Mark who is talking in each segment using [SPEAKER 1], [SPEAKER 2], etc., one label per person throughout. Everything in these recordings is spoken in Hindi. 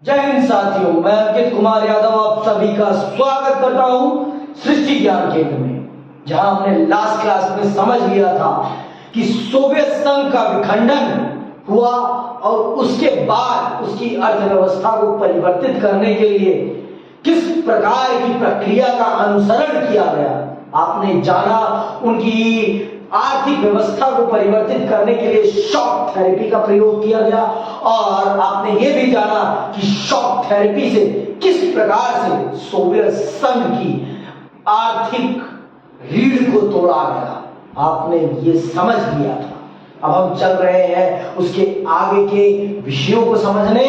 [SPEAKER 1] जय हिंद साथियों, मैं अंकित कुमार यादव आप सभी का स्वागत करता हूं सृष्टि ज्ञान केंद्र में, जहां हमने लास्ट क्लास में समझ लिया था कि सोवियत संघ का विखंडन हुआ और उसके बाद उसकी अर्थव्यवस्था को परिवर्तित करने के लिए किस प्रकार की प्रक्रिया का अनुसरण किया गया। आपने जाना उनकी आर्थिक व्यवस्था को परिवर्तित करने के लिए शॉक थेरेपी का प्रयोग किया गया, और आपने ये भी जाना कि शॉक थेरेपी से किस प्रकार से सोवियत संघ की आर्थिक रीढ़ को तोड़ा गया। आपने ये समझ लिया था। अब हम चल रहे हैं उसके आगे के विषयों को समझने,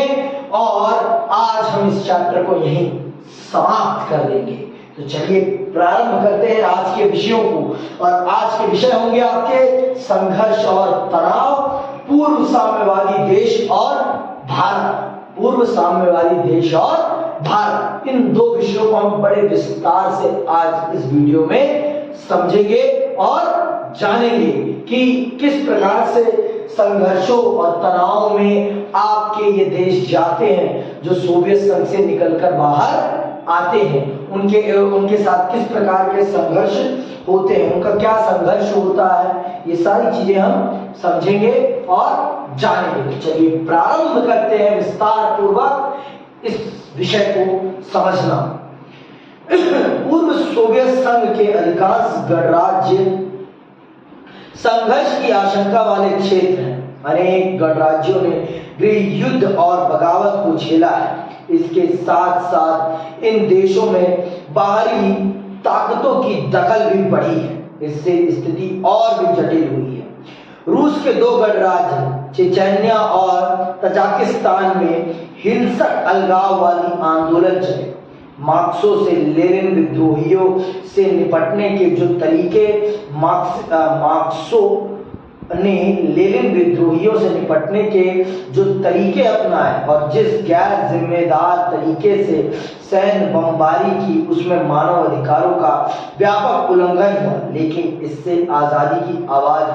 [SPEAKER 1] और आज हम इस चैप्टर को यहीं समाप्त कर देंगे। तो चलिए प्रारंभ करते हैं आज के विषयों को। और आज के विषय होंगे आपके संघर्ष और तनाव, पूर्व साम्यवादी देश और भारत। पूर्व साम्यवादी देश और भारत, इन दो विषयों को हम बड़े विस्तार से आज इस वीडियो में समझेंगे और जानेंगे कि किस प्रकार से संघर्षों और तनाव में आपके ये देश जाते हैं जो सोवियत संघ से निकलकर बाहर आते हैं। उनके साथ किस प्रकार के संघर्ष होते हैं, उनका क्या संघर्ष होता है, ये सारी चीजें हम समझेंगे और जानेंगे। तो चलिए प्रारंभ करते हैं विस्तार पूर्वक इस विषय को समझना। पूर्व सोवियत संघ के अधिकांश गणराज्य संघर्ष की आशंका वाले क्षेत्र हैं। अनेक गणराज्यों ने गृह युद्ध और बगावत को झेला है। इसके साथ साथ इन देशों में बाहरी ताकतों की दखल भी बढ़ी है। इससे स्थिति और भी जटिल हुई है। रूस के दो गणराज्य चेचन्या और तजाकिस्तान में हिंसक अलगाववादी आंदोलन चले। मार्क्सो से लेनिन विद्रोहियों से निपटने के जो तरीके मार्क्सो ने लेनिन विद्रोहियों से निपटने के जो तरीके अपनाए और जिस गैर जिम्मेदार तरीके से सैन्य बमबारी की, उसमें मानव अधिकारों का व्यापक उल्लंघन हुआ, लेकिन इससे आजादी की आवाज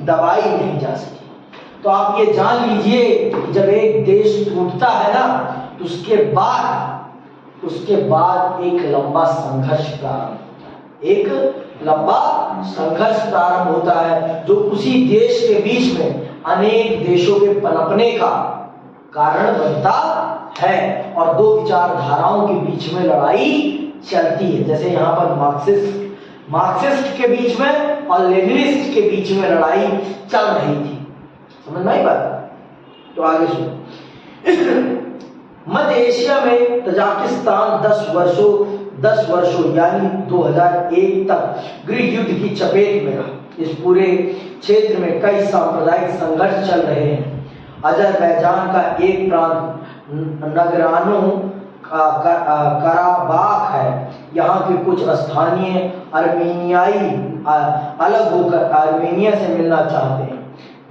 [SPEAKER 1] दबाई नहीं जा सकी। तो आप ये जान लीजिए कि जब एक देश टूटता है ना, तो उसके बाद एक लंबा संघर्ष प्रारंभ होता है। एक लंबा संघर्ष प्रारंभ होता है जो उसी देश के बीच में अनेक देशों के पनपने का कारण बनता है, और दो विचारधाराओं के बीच में लड़ाई चलती है। जैसे यहाँ पर मार्क्सिस्ट के बीच में और लेनिनिस्ट के बीच में लड़ाई चल रही थी। समझ में आई बात? तो आगे सुनो। मध्य एशिया में तजाकिस्तान 10 वर्षों यानी 2001 तक गृह युद्ध की चपेट में रहा। इस पूरे क्षेत्र में कई सांप्रदायिक संघर्ष चल रहे हैं। अजरबैजान का एक प्रांत नगरानो कराबाख है। यहाँ के कुछ स्थानीय अर्मेनियाई अलग होकर आर्मेनिया से मिलना चाहते हैं।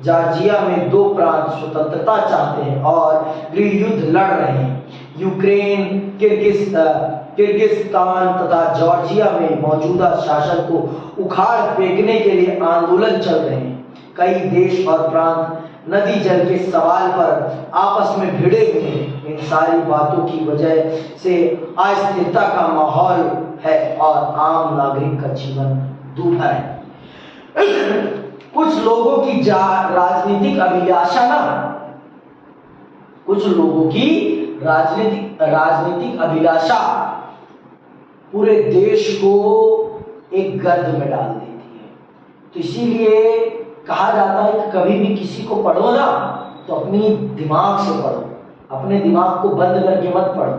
[SPEAKER 1] जॉर्जिया में दो प्रांत स्वतंत्रता चाहते हैं और गृह युद्ध लड़ रहे हैं। यूक्रेन, किर्गिस्तान तथा जॉर्जिया में मौजूदा शासन को उखाड़ फेंकने के लिए आंदोलन चल रहे हैं। कई देश और प्रांत नदी जल के सवाल पर आपस में भिड़े हुए हैं। इन सारी बातों की वजह से अस्थिरता का माहौल है और आम नागरिक का जीवन दूभर है। कुछ लोगों की राजनीतिक अभिलाषा ना, कुछ लोगों की राजनीतिक अभिलाषा पूरे देश को एक गर्द में डाल देती है। तो इसीलिए कहा जाता है कि कभी भी किसी को पढ़ो ना, तो अपनी दिमाग से पढ़ो, अपने दिमाग को बंद करके मत पढ़ो।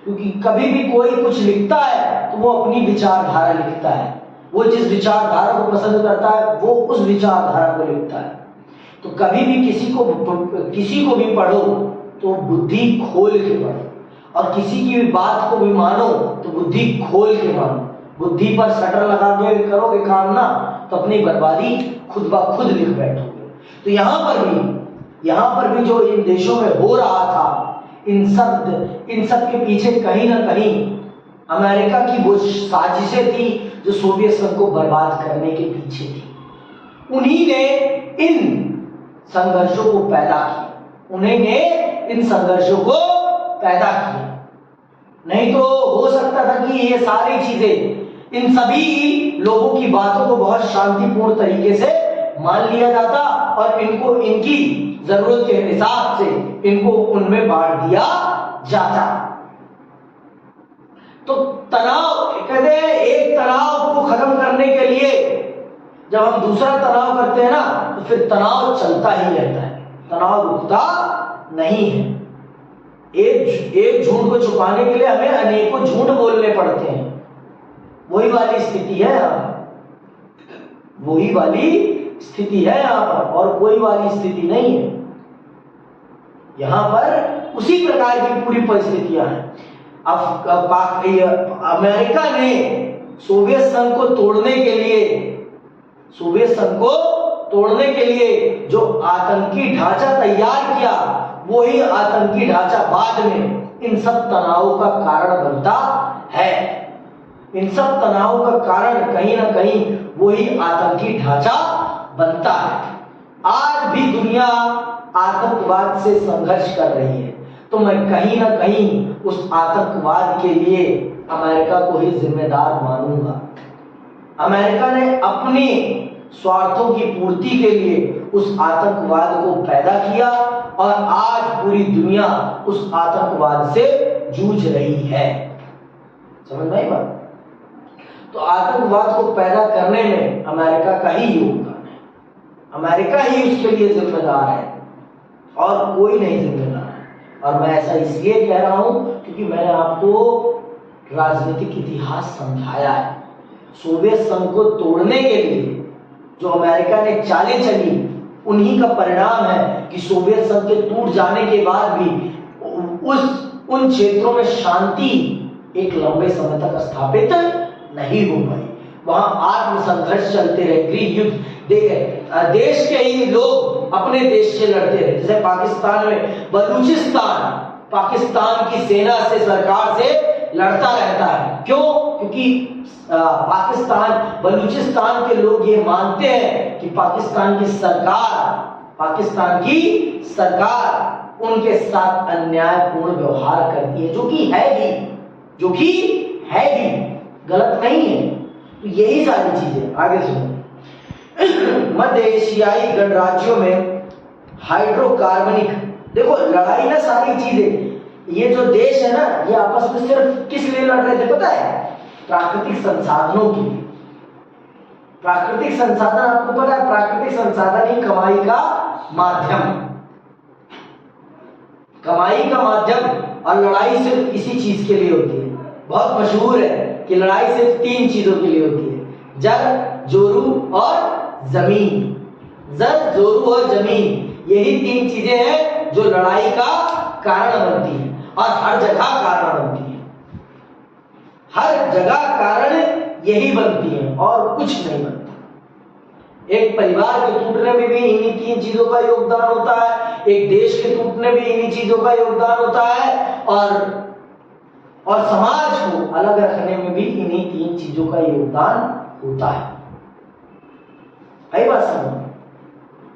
[SPEAKER 1] क्योंकि कभी भी कोई कुछ लिखता है तो वो अपनी विचारधारा लिखता है। वो जिस विचारधारा को पसंद करता है वो उस विचारधारा को लिखता है। तो कभी भी किसी को भी पढ़ो तो बुद्धि खोल के पढ़ो, और किसी की भी बात को भी मानो तो बुद्धि खोल के मानो। बुद्धि पर शटर लगा के करोगे काम ना, तो अपनी बर्बादी खुद ब खुद लिख बैठोगे। तो यहाँ पर भी जो इन देशों में हो रहा था, इन सब के पीछे कहीं ना कहीं अमेरिका की वो साजिशें थी जो सोवियत संघ को बर्बाद करने के पीछे थी। उन्हीं ने इन संघर्षों को पैदा किया, उन्हीं ने इन संघर्षों को पैदा किया। नहीं तो हो सकता था कि ये सारी चीजें, इन सभी लोगों की बातों को बहुत शांतिपूर्ण तरीके से मान लिया जाता और इनको इनकी जरूरत के हिसाब से इनको उनमें बांट दिया जाता। तो तनाव, कहते हैं एक तनाव को खत्म करने के लिए जब हम दूसरा तनाव करते हैं ना, तो फिर तनाव चलता ही रहता है, तनाव रुकता नहीं है। एक झूठ को छुपाने के लिए हमें अनेकों झूठ बोलने पड़ते हैं। वही वाली स्थिति है यहाँ पर, वही वाली स्थिति है यहाँ पर, और कोई वाली स्थिति नहीं है। यहाँ पर उसी प्रकार की पूरी परिस्थितियां हैं। अमेरिका ने सोवियत संघ को तोड़ने के लिए, सोवियत संघ को तोड़ने के लिए जो आतंकी ढांचा तैयार किया, वही आतंकी ढांचा बाद में इन सब तनावों का कारण बनता है। इन सब तनावों का कारण कहीं ना कहीं वही आतंकी ढांचा बनता है। आज भी दुनिया आतंकवाद से संघर्ष कर रही है, तो मैं कहीं ना कहीं उस आतंकवाद के लिए अमेरिका को ही जिम्मेदार मानूंगा। अमेरिका ने अपने स्वार्थों की पूर्ति के लिए उस आतंकवाद को पैदा किया और आज पूरी दुनिया उस आतंकवाद से जूझ रही है। समझ में आई बात? तो आतंकवाद को पैदा करने में अमेरिका का ही योगदान है, अमेरिका ही उसके लिए जिम्मेदार है और कोई नहीं जिम्मेदार है। और मैं ऐसा इसलिए कह रहा हूं क्योंकि मैंने आपको राजनीतिक इतिहास समझाया है। सोवियत संघ को तोड़ने के लिए जो अमेरिका ने चालें चली, उन्हीं का परिणाम है कि सोवियत संघ के टूट जाने के बाद भी उन क्षेत्रों में शांति एक लंबे समय तक स्थापित नहीं हो पाई। वहां आत्मसंघर्ष चलते रहे, गृह युद्ध, देश के ही लोग अपने देश से लड़ते रहे। जैसे पाकिस्तान में बलूचिस्तान पाकिस्तान की सेना से, सरकार से लड़ता रहता है। क्यों? क्योंकि पाकिस्तान, बलूचिस्तान के लोग ये मानते हैं कि पाकिस्तान की सरकार उनके साथ अन्यायपूर्ण व्यवहार करती है, जो कि है भी गलत नहीं है। तो यही सारी चीजें। आगे सुनो। मध्य एशियाई गणराज्यों में हाइड्रोकार्बनिक, देखो लड़ाई ना, सारी चीजें, ये जो देश है ना, ये आपस में सिर्फ किस लिए लड़ रहे थे पता है? प्राकृतिक संसाधनों के लिए। प्राकृतिक संसाधन, आपको पता है प्राकृतिक संसाधन ही कमाई का माध्यम, कमाई का माध्यम। और लड़ाई सिर्फ इसी चीज के लिए होती है। बहुत मशहूर है कि लड़ाई सिर्फ 3 चीजों के लिए होती है, जल, जोरू और जमीन। जल, जोरू और जमीन, यही 3 चीजें हैं जो लड़ाई का कारण बनती है और हर जगह कारण बनती है। हर जगह कारण यही बनती है और कुछ नहीं बनता। एक परिवार के टूटने में भी इन्हीं 3 चीजों का योगदान होता है, एक देश के टूटने में इन्हीं चीजों का योगदान होता है, और समाज को अलग रखने में भी इन्हीं 3 चीजों का योगदान होता है। आई बात समझ?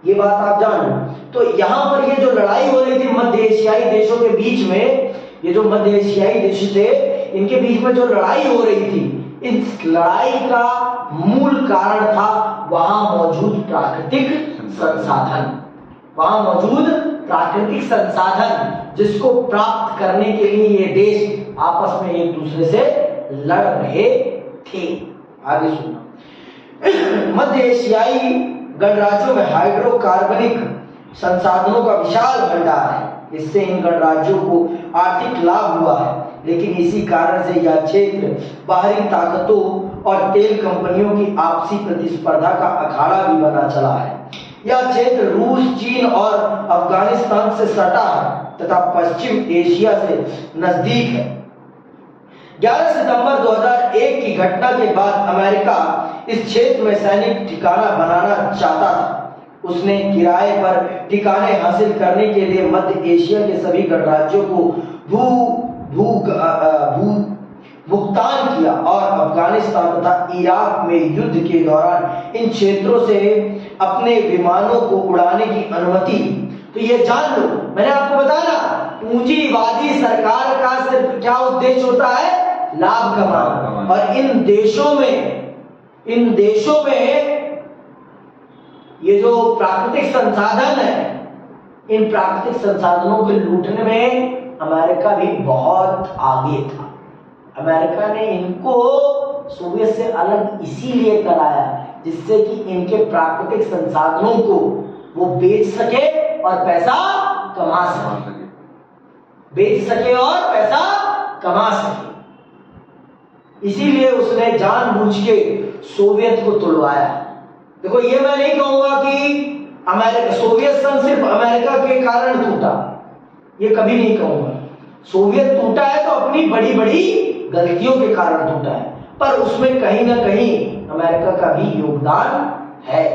[SPEAKER 1] ये बात आप जानो। तो यहां पर ये जो लड़ाई हो रही थी मध्य एशियाई देशों के बीच में, ये जो मध्य एशियाई देश थे, इनके बीच में जो लड़ाई हो रही थी, इस लड़ाई का मूल कारण था वहां मौजूद प्राकृतिक संसाधन। वहां मौजूद प्राकृतिक संसाधन जिसको प्राप्त करने के लिए ये देश आपस में एक दूसरे से लड़ रहे थे। आगे सुनना। मध्य एशियाई गणराज्यों में हाइड्रोकार्बनिक संसाधनों का विशाल भंडार है। इससे इन गणराज्यों को आर्थिक लाभ हुआ है, लेकिन इसी कारण से यह क्षेत्र बाहरी ताकतों और तेल कंपनियों की आपसी प्रतिस्पर्धा का अखाड़ा भी बना चला है। यह क्षेत्र रूस, चीन और अफगानिस्तान से सटा है तथा पश्चिम एशिया से नजदीक है। 11 सितंबर 2001 की घटना के बाद अमेरिका इस क्षेत्र में सैनिक ठिकाना बनाना चाहता था। उसने किराए पर ठिकाने हासिल करने के लिए मध्य एशिया के सभी गणराज्यों को भुगतान किया और अफगानिस्तान तथा इराक में युद्ध के दौरान इन क्षेत्रों से अपने विमानों को उड़ाने की अनुमति दी। तो ये जान लो मैंने आपको बताया ना, पूंजीवादी सरकार का सिर्फ क्या उद्देश्य होता है? लाभ कमाना। और इन देशों में ये जो प्राकृतिक संसाधन है, इन प्राकृतिक संसाधनों को लूटने में अमेरिका भी बहुत आगे था। अमेरिका ने इनको सोवियत से अलग इसीलिए कराया जिससे कि इनके प्राकृतिक संसाधनों को वो बेच सके और पैसा कमा सके, बेच सके और पैसा कमा सके। इसीलिए उसने जानबूझ के सोवियत को तुड़वाया। देखो, ये मैं नहीं कहूंगा कि सोवियत संघ सिर्फ अमेरिका के कारण टूटा, ये कभी नहीं कहूंगा। सोवियत टूटा है तो अपनी बड़ी बड़ी गलतियों के कारण टूटा है, पर उसमें कहीं ना कहीं अमेरिका का भी योगदान है।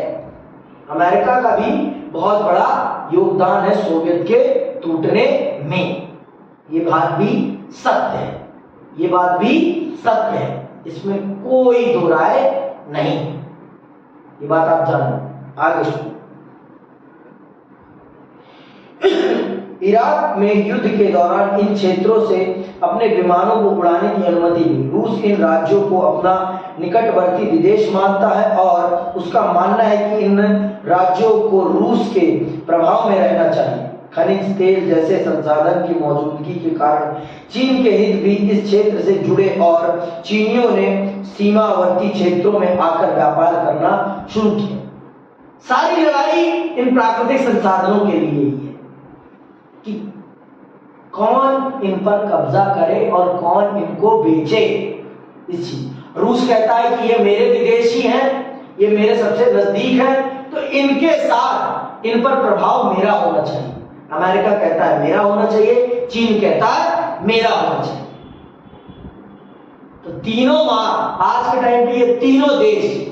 [SPEAKER 1] अमेरिका का भी बहुत बड़ा योगदान है सोवियत के टूटने में। ये बात भी सत्य है, ये बात भी सत्य है, इसमें कोई दो राय नहीं। ये बात आप जानो। आगे सुनो। इराक में युद्ध के दौरान इन क्षेत्रों से अपने विमानों को उड़ाने की अनुमति दी। रूस इन राज्यों को अपना निकटवर्ती विदेश मानता है और उसका मानना है कि इन राज्यों को रूस के प्रभाव में रहना चाहिए। खनिज तेल जैसे संसाधन की मौजूदगी के कारण चीन के हित भी इस क्षेत्र से जुड़े और चीनियों ने सीमावर्ती क्षेत्रों में आकर व्यापार करना शुरू किया। सारी लड़ाई इन प्राकृतिक संसाधनों के लिए ही है कि कौन इन पर कब्जा करे और कौन इनको बेचे। इस चीज रूस कहता है कि ये मेरे विदेशी हैं, ये मेरे सबसे नजदीक हैं, तो इनके साथ इन पर प्रभाव मेरा होना चाहिए। अमेरिका कहता है मेरा होना चाहिए, चीन कहता है मेरा होना चाहिए। तो तीनों आज के टाइम पे ये तीनों देश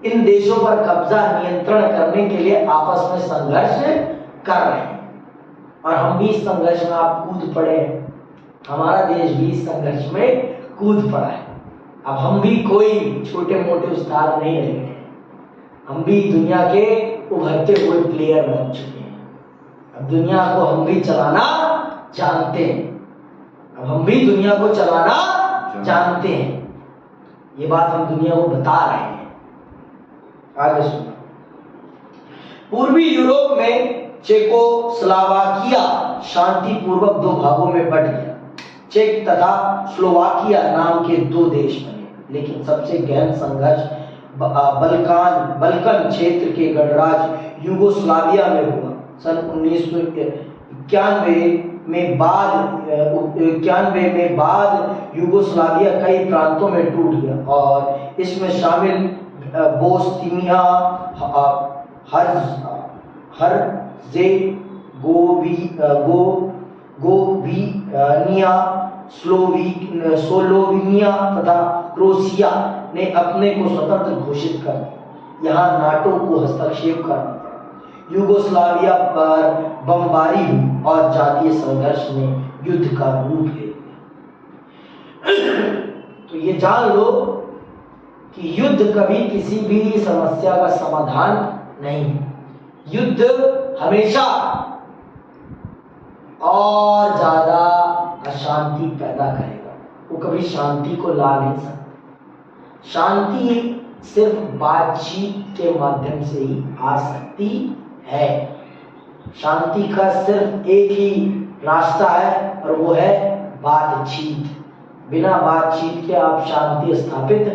[SPEAKER 1] इन देशों पर कब्जा नियंत्रण करने के लिए आपस में संघर्ष कर रहे हैं और हम भी इस संघर्ष में आप कूद पड़े हैं। हमारा देश भी इस संघर्ष में कूद पड़ा है। अब हम भी कोई छोटे मोटे उस्ताद नहीं रह गए, हम भी दुनिया के उभरते हुए प्लेयर बन चुके हैं। अब दुनिया को हम भी चलाना जानते हैं, अब हम भी दुनिया को चलाना जानते हैं। ये बात हम दुनिया को बता रहे हैं। आगे सुनो। पूर्वी यूरोप में चेकोस्लोवाकिया शांतिपूर्वक दो भागों में बट गया। चेक तथा स्लोवाकिया नाम के दो देश बने, लेकिन सबसे गहन संघर्ष बल्कन क्षेत्र के गणराज्य यूगोस्लाविया में हुआ। सन 1991 में बाद यूगोस्लाविया कई प्रांतों में टूट गया और इसमें शामिल बोस्निया, हर्जेगोविना, स्लोवेनिया तथा क्रोएशिया ने अपने को स्वतंत्र घोषित कर दिया। यहाँ नाटो को हस्तक्षेप करना पड़ा। यूगोस्लाविया पर बमबारी हुई और जातीय संघर्ष ने युद्ध का रूप ले लिया। तो ये जान लो कि युद्ध कभी किसी भी समस्या का समाधान नहीं है। युद्ध हमेशा और ज्यादा अशांति पैदा करेगा, वो कभी शांति को ला नहीं सकता। शांति सिर्फ बातचीत के माध्यम से ही आ सकती है। शांति का सिर्फ एक ही रास्ता है और वो है बातचीत। बिना बातचीत के आप शांति स्थापित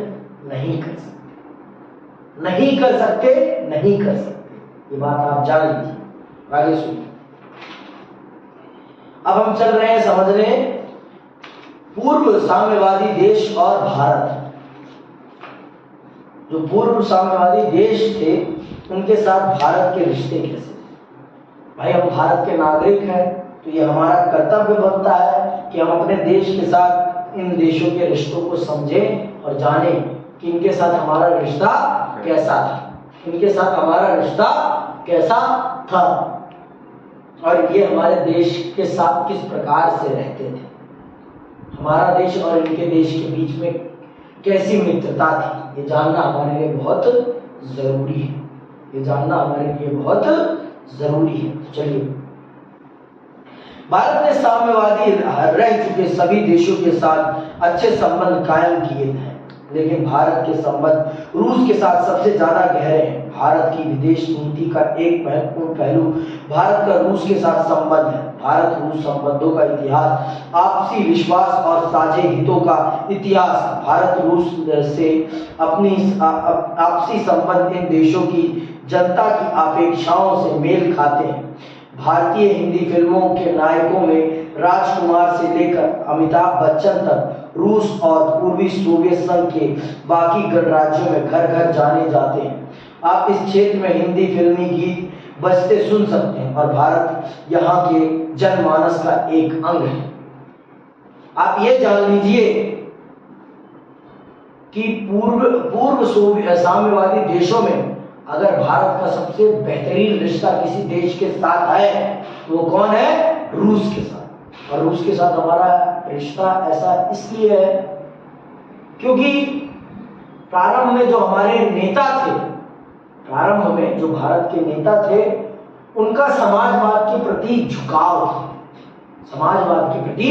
[SPEAKER 1] नहीं कर सकते, नहीं कर सकते, नहीं कर सकते। ये बात आप जान लीजिए। आगे सुनिए। अब हम चल रहे हैं समझने पूर्व साम्यवादी देश और भारत। जो पूर्व साम्यवादी देश थे उनके साथ भारत के रिश्ते कैसे थे। भाई, हम भारत के नागरिक हैं तो ये हमारा कर्तव्य बनता है कि हम अपने देश के साथ इन देशों के रिश्तों को समझें और जानें कि इनके साथ हमारा रिश्ता कैसा था, इनके साथ हमारा रिश्ता कैसा था और ये हमारे देश के साथ किस प्रकार से रहते थे। हमारा देश और इनके देश के बीच में कैसी मित्रता थी, ये जानना हमारे लिए बहुत जरूरी है। ये जानना हमारे लिए बहुत जरूरी है। चलिए भारत ने साम्यवादी रह चुके सभी देशों के साथ अच्छे संबंध कायम किए हैं, लेकिन भारत के संबंध रूस के साथ सबसे ज्यादा गहरे हैं। भारत की विदेश नीति का एक महत्वपूर्ण पहलू भारत का रूस के साथ संबंध है। भारत रूस संबंधों का इतिहास आपसी विश्वास और साझे हितों का इतिहास। भारत रूस से अपनी आपसी संबंध इन देशों की जनता की अपेक्षाओं से मेल खाते हैं। भारतीय हिंदी फिल्मों के नायकों में राजकुमार से लेकर अमिताभ बच्चन तक रूस और पूर्वी सोवियत संघ के बाकी गणराज्यों में घर घर जाने जाते हैं। आप इस क्षेत्र में हिंदी फिल्मी गीत बजते सुन सकते हैं और भारत यहाँ के जनमानस का एक अंग है। आप ये जान लीजिए कि पूर्व सोवियत साम्यवादी देशों में अगर भारत का सबसे बेहतरीन रिश्ता किसी देश के साथ है तो वो कौन है? रूस के साथ। और रूस के साथ हमारा रिश्ता ऐसा इसलिए है क्योंकि प्रारंभ में जो हमारे नेता थे, प्रारंभ में जो भारत के नेता थे, उनका समाजवाद के प्रति झुकाव था। समाजवाद के प्रति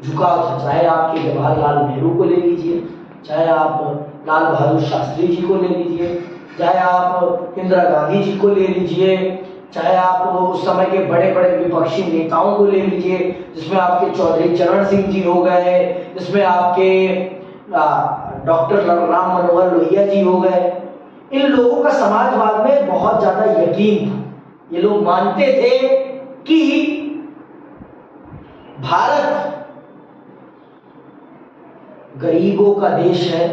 [SPEAKER 1] झुकाव था। चाहे आपके जवाहरलाल नेहरू को ले लीजिए, चाहे आप लाल बहादुर शास्त्री जी को ले लीजिए, चाहे आप इंदिरा गांधी जी को ले लीजिए, चाहे आप उस समय के बड़े बड़े विपक्षी नेताओं को ले लीजिए, जिसमें आपके चौधरी चरण सिंह जी हो गए, जिसमें आपके डॉक्टर राम मनोहर लोहिया जी हो गए। इन लोगों का समाजवाद में बहुत ज्यादा यकीन था। ये लोग मानते थे कि भारत गरीबों का देश है,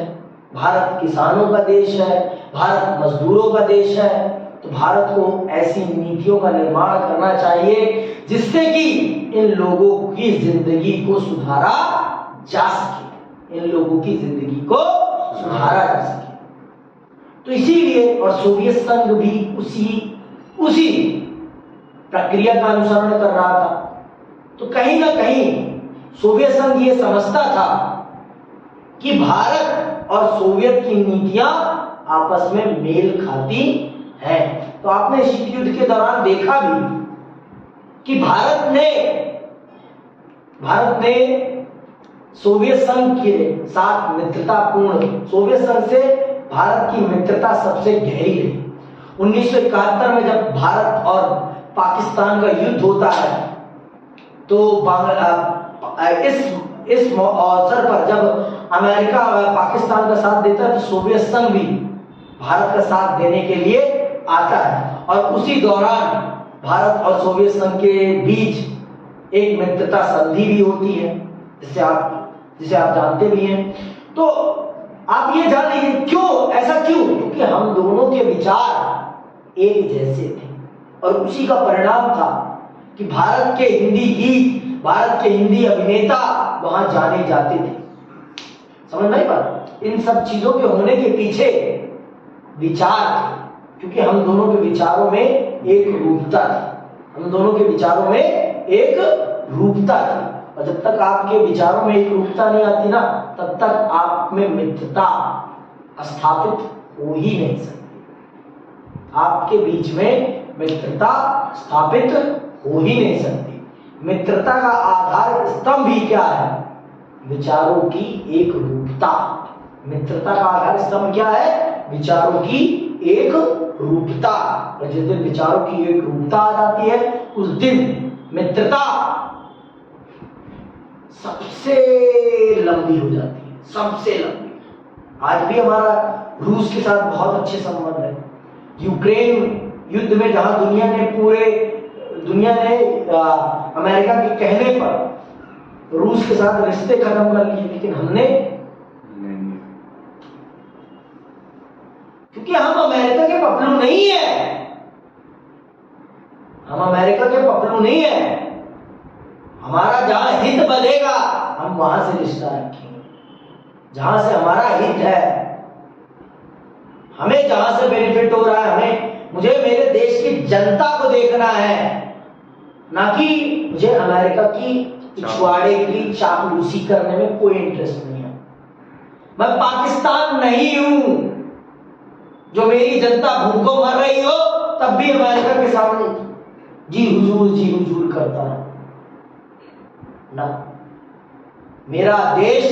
[SPEAKER 1] भारत किसानों का देश है, भारत मजदूरों का देश है। तो भारत को ऐसी नीतियों का निर्माण करना चाहिए जिससे कि इन लोगों की जिंदगी को सुधारा जा सके, इन लोगों की जिंदगी को सुधारा जा सके। तो इसीलिए और सोवियत संघ भी उसी प्रक्रिया का अनुसरण कर रहा था। तो कहीं ना कहीं सोवियत संघ ये समझता था कि भारत और सोवियत की नीतियां आपस में मेल खाती हैं। तो आपने शीत युद्ध के दौरान देखा भी कि भारत ने सोवियत संघ के साथ मित्रतापूर्ण, सोवियत संघ से भारत की मित्रता सबसे गहरी रही। 1971 में जब भारत और पाकिस्तान का युद्ध होता है तो इस अवसर पर जब अमेरिका पाकिस्तान का साथ देता है तो सोवियत संघ भी भारत का साथ देने के लिए आता है। और उसी दौरान भारत और सोवियत संघ के बीच एक मित्रता संधि भी होती है, जिसे आप जानते भी हैं। तो आप ये जान लीजिए क्यों ऐसा क्यों? क्योंकि हम दोनों के विचार एक जैसे थे और उसी का परिणाम था कि भारत के हिंदी गीत, भारत के हिंदी अभिनेता वहां जाने जाते थे। समझ नहीं पा? इन सब चीजों के होने के पीछे विचार थे, क्योंकि हम दोनों के विचारों में एक रूपता थी, हम दोनों के विचारों में एक रूपता थी। और जब तक आपके विचारों में एक रूपता नहीं आती ना, तब तक आप में मित्रता स्थापित हो ही नहीं सकती। आपके बीच में मित्रता स्थापित हो ही नहीं सकती। मित्रता का आधार स्तंभ ही क्या है? विचारों की एक रूपता। मित्रता का आधार स्तंभ क्या है? विचारों की एक रूपता। और जिस दिन विचारों की एक रूपता आ जाती है उस दिन मित्रता सबसे लंबी हो जाती है, सबसे लंबी। आज भी हमारा रूस के साथ बहुत अच्छे संबंध है। यूक्रेन युद्ध में जहां दुनिया ने अमेरिका के कहने पर रूस के साथ रिश्ते खत्म कर लिए, लेकिन हमने क्योंकि हम अमेरिका के पपलू नहीं है, हम अमेरिका के पपलू नहीं है। हमारा जहां हित बनेगा हम वहां से रिश्ता रखेंगे, जहां से हमारा हित है, हमें जहां से बेनिफिट हो रहा है, मुझे मेरे देश की जनता को देखना है, ना कि मुझे अमेरिका की पिछवाड़े की चापलूसी करने में कोई इंटरेस्ट नहीं है। मैं पाकिस्तान नहीं हूं जो मेरी जनता भूखों मर रही हो तब भी अमेरिका के सामने जी हुजूर करता है। ना, मेरा देश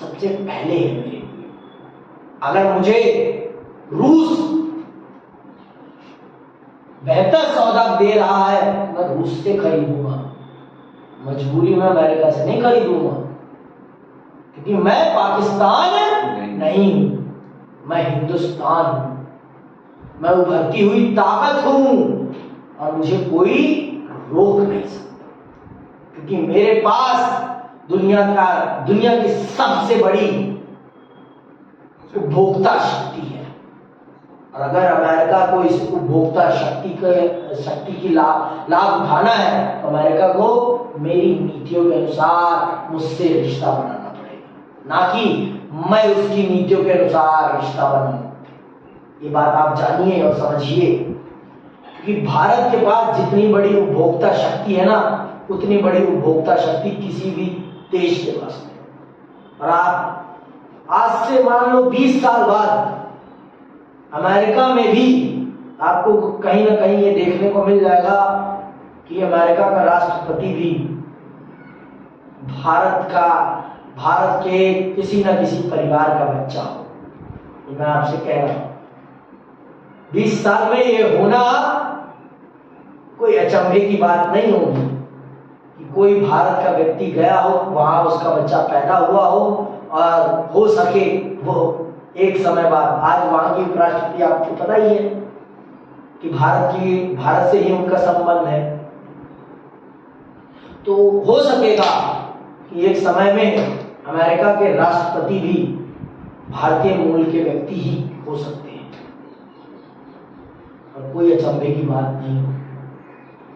[SPEAKER 1] सबसे पहले है मेरे लिए। अगर मुझे रूस बेहतर सौदा दे रहा है, मैं रूस से खरीदूंगा, मजबूरी में अमेरिका से नहीं खरीदूंगा, क्योंकि मैं पाकिस्तान नहीं हूं, मैं हिंदुस्तान हूं, मैं उभरती हुई ताकत हूं और मुझे कोई रोक नहीं सकता, क्योंकि मेरे पास दुनिया की सबसे बड़ी उपभोक्ता शक्ति है। और अगर अमेरिका को इस उपभोक्ता शक्ति की लाभ उठाना है, तो अमेरिका को मेरी नीतियों के अनुसार मुझसे रिश्ता बनाना पड़ेगा, ना कि मैं उसकी नीतियों के अनुसार रिश्ता बनाऊं। ये बात आप जानिए और समझिए, क्योंकि भारत के पास जितनी बड़ी उपभोक्ता शक्ति है ना, उतनी बड़ी उपभोक्ता शक्ति किसी भी देश के पास नहीं। और आप आज से मान लो 20 साल बाद अमेरिका में भी आपको कहीं ना कहीं ये देखने को मिल जाएगा कि अमेरिका का राष्ट्रपति भी भारत के किसी न किसी परिवार का बच्चा हो। ये मैं आपसे कह रहा हूं, 20 साल में ये होना कोई अचंभे की बात नहीं होगी कि कोई भारत का व्यक्ति गया हो, वहां उसका बच्चा पैदा हुआ हो, और हो सके वो एक समय बाद, आज वहां की उपराष्ट्रपति आपको पता ही है कि भारत से ही उनका संबंध है, तो हो सकेगा कि एक समय में अमेरिका के राष्ट्रपति भी भारतीय मूल के व्यक्ति ही हो सकते हैं, और कोई अचंभे की बात नहीं हो,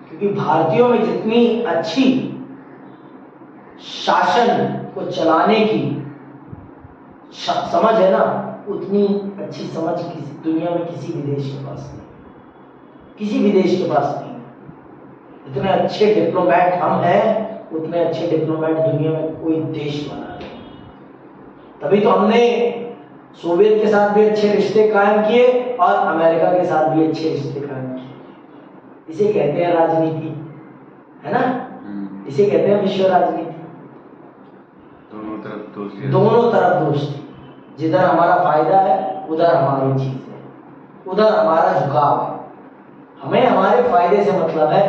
[SPEAKER 1] क्योंकि भारतीयों में जितनी अच्छी शासन को चलाने की समझ है ना, उतनी अच्छी समझ किसी दुनिया में किसी भी देश के पास नहीं, किसी भी देश के पास नहीं। इतने अच्छे डिप्लोमेट हम हैं, उतने अच्छे डिप्लोमेट दुनिया में कोई देश बना नहीं। तभी तो हमने सोवियत के साथ भी अच्छे रिश्ते कायम किए और अमेरिका के साथ भी अच्छे रिश्ते कायम किए। इसे कहते हैं राजनीति, है ना, इसे कहते हैं विश्व राजनीति। दोनों तरफ दोस्ती, जिधर हमारा फायदा है उधर हमारी चीज है, उधर हमारा झुकाव है। हमें हमारे फायदे से मतलब है,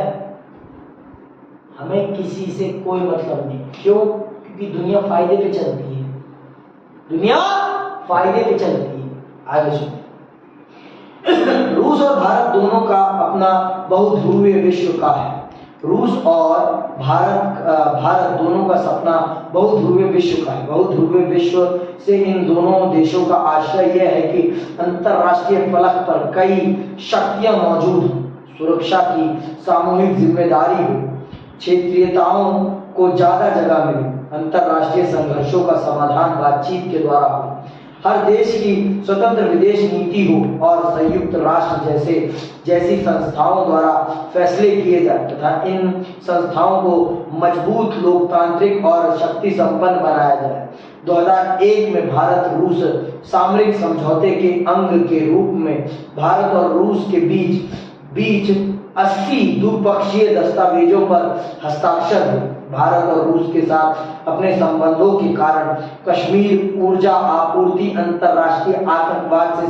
[SPEAKER 1] हमें किसी से कोई मतलब नहीं। क्यों? क्योंकि दुनिया फायदे पे चलती है, दुनिया फायदे पे चलती है। आगे सुनो, रूस और भारत दोनों का अपना बहुध्रुवीय विश्व का है। रूस और भारत दोनों का सपना बहुध्रुवीय विश्व का है। बहुध्रुवीय विश्व से इन दोनों देशों का आशय यह है कि अंतरराष्ट्रीय फलक पर कई शक्तियां मौजूद हैं, सुरक्षा की सामूहिक जिम्मेदारी हो, क्षेत्रीयताओं को ज्यादा जगह मिले, अंतरराष्ट्रीय संघर्षों का समाधान बातचीत के द्वारा हो, हर देश की स्वतंत्र विदेश नीति हो और संयुक्त राष्ट्र जैसी संस्थाओं द्वारा फैसले किए जाए तथा इन संस्थाओं को मजबूत, लोकतांत्रिक और शक्ति संपन्न बनाया जाए। 2001 में भारत रूस सामरिक समझौते के अंग के रूप में भारत और रूस के बीच 80 द्विपक्षीय दस्तावेजों पर हस्ताक्षर हुए। भारत और रूस के साथ अपने संबंधों के कारण कश्मीर, ऊर्जा आपूर्ति, अंतरराष्ट्रीय आतंकवाद से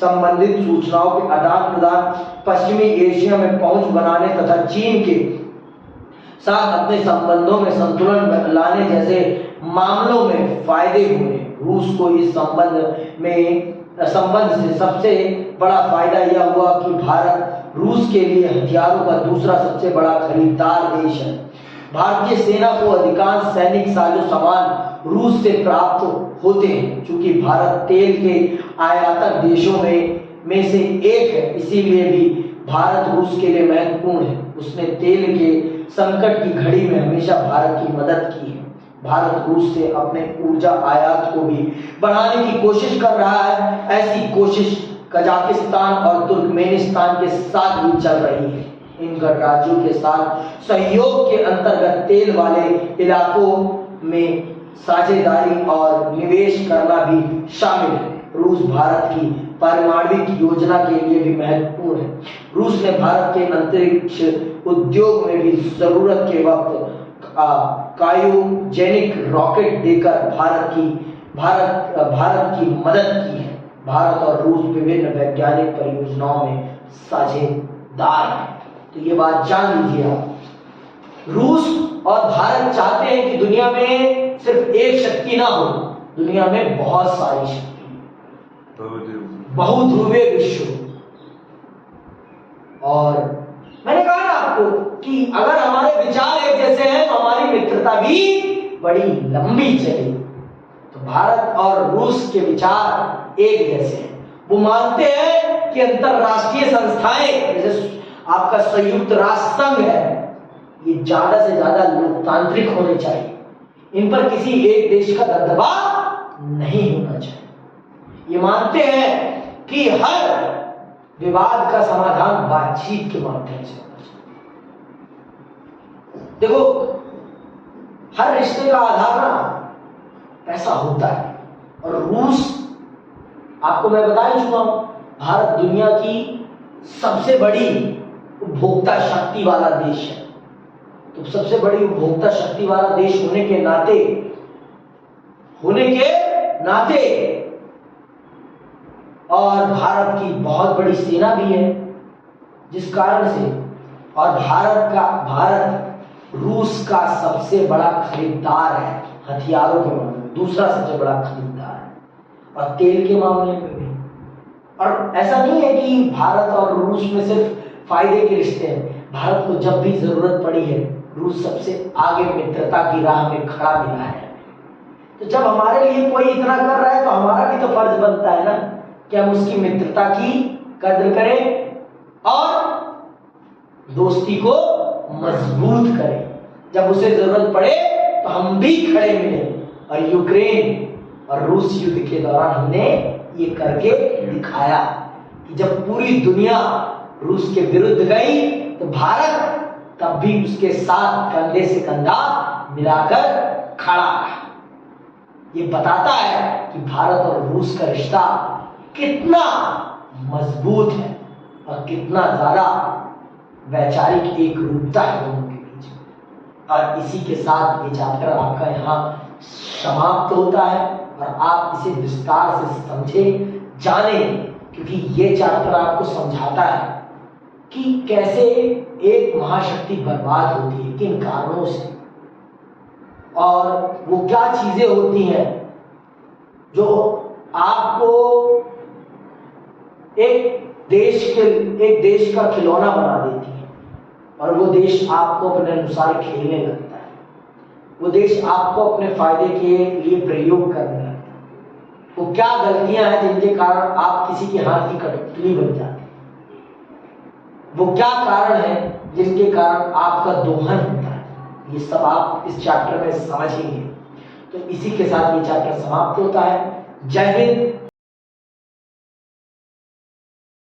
[SPEAKER 1] संबंधित सूचनाओं के आदान प्रदान, पश्चिमी एशिया में पहुंच बनाने तथा चीन के साथ अपने संबंधों में संतुलन लाने जैसे मामलों में फायदे हुए। रूस को इस संबंध से सबसे बड़ा फायदा यह हुआ कि भारत रूस के लिए हथियारों का दूसरा सबसे बड़ा खरीदार देश है। भारतीय सेना को अधिकांश सैनिक साजो सामान रूस से प्राप्त होते हैं। चूंकि भारत तेल के आयातक देशों में से एक है, इसीलिए भी भारत रूस के लिए महत्वपूर्ण है। उसने तेल के संकट की घड़ी में हमेशा भारत की मदद की है। भारत रूस से अपने ऊर्जा आयात को भी बढ़ाने की कोशिश कर रहा है। ऐसी कोशिश कजाकिस्तान और तुर्कमेनिस्तान के साथ भी चल रही है। इन गणराज्यों के साथ सहयोग के अंतर्गत तेल वाले इलाकों में साझेदारी और निवेश करना भी शामिल है। रूस भारत की पारमाणविक योजना के लिए भी महत्वपूर्ण है। रूस ने भारत के अंतरिक्ष उद्योग में भी जरूरत के वक्त क्रायोजेनिक रॉकेट देकर भारत की मदद की है। भारत और रूस विभिन्न वैज्ञानिक परियोजनाओं में साझेदार हैं। तो ये बात जान लीजिए आप। रूस और भारत चाहते हैं कि दुनिया में सिर्फ एक शक्ति ना हो, दुनिया में बहुत सारी शक्ति, बहुध्रुवीय विश्व। और मैंने कहा ना आपको कि अगर हमारे विचार एक जैसे हैं तो हमारी मित्रता भी बड़ी लंबी चलेगी। तो भारत और रूस के विचार एक जैसे हैं। वो मानते हैं कि अंतरराष्ट्रीय संस्थाएं जैसे आपका संयुक्त राष्ट्र संघ है, ये ज्यादा से ज्यादा लोकतांत्रिक होने चाहिए। इन पर किसी एक देश का दबदबा नहीं होना चाहिए। ये मानते हैं कि हर विवाद का समाधान बातचीत के माध्यम से होना चाहिए। देखो, हर रिश्ते का आधार ना पैसा होता है। और रूस, आपको मैं बता ही चुका हूं, भारत दुनिया की सबसे बड़ी उपभोक्ता शक्ति वाला देश है। तो सबसे बड़ी उपभोक्ता शक्ति वाला देश होने के नाते और भारत की बहुत बड़ी सेना भी है, जिस कारण से, और भारत रूस का सबसे बड़ा खरीदार है हथियारों के मामले में, दूसरा सबसे बड़ा खरीदार है, और तेल के मामले में भी। और ऐसा नहीं है कि भारत और रूस में सिर्फ फायदे के रिश्ते हैं। भारत को जब भी जरूरत पड़ी है, रूस सबसे आगे मित्रता की राह में खड़ा मिला है। तो जब हमारे लिए कोई इतना कर रहा है तो हमारा भी तो फर्ज बनता है ना कि हम उसकी मित्रता की कद्र करें और दोस्ती को मजबूत करें। जब उसे जरूरत पड़े तो हम भी खड़े मिले। और यूक्रेन और रूस युद्ध के दौरान हमने ये करके दिखाया कि जब पूरी दुनिया रूस के विरुद्ध गई तो भारत तब भी उसके साथ कंधे से कंधा मिलाकर खड़ा रहा। ये बताता है कि भारत और रूस का रिश्ता कितना मजबूत है और कितना ज्यादा वैचारिक एक रूपता है दोनों के बीच। और इसी के साथ ये चैप्टर आपका यहाँ समाप्त होता है और आप इसे विस्तार से समझे, जाने, क्योंकि ये चैप्टर आपको समझाता है कि कैसे एक महाशक्ति बर्बाद होती है, किन कारणों से, और वो क्या चीजें होती हैं जो आपको एक देश का खिलौना बना देती है और वो देश आपको अपने अनुसार खेलने लगता है। वो देश आपको अपने फायदे के लिए प्रयोग करने लगता है। वो क्या गलतियां हैं जिनके कारण आप किसी के हाथ की कठपुतली बन जाते हैं। वो क्या कारण है जिनके कारण आपका दोहन होता है। ये सब आप इस चैप्टर में समझेंगे। तो इसी के साथ ये चैप्टर समाप्त होता है। जय हिंद,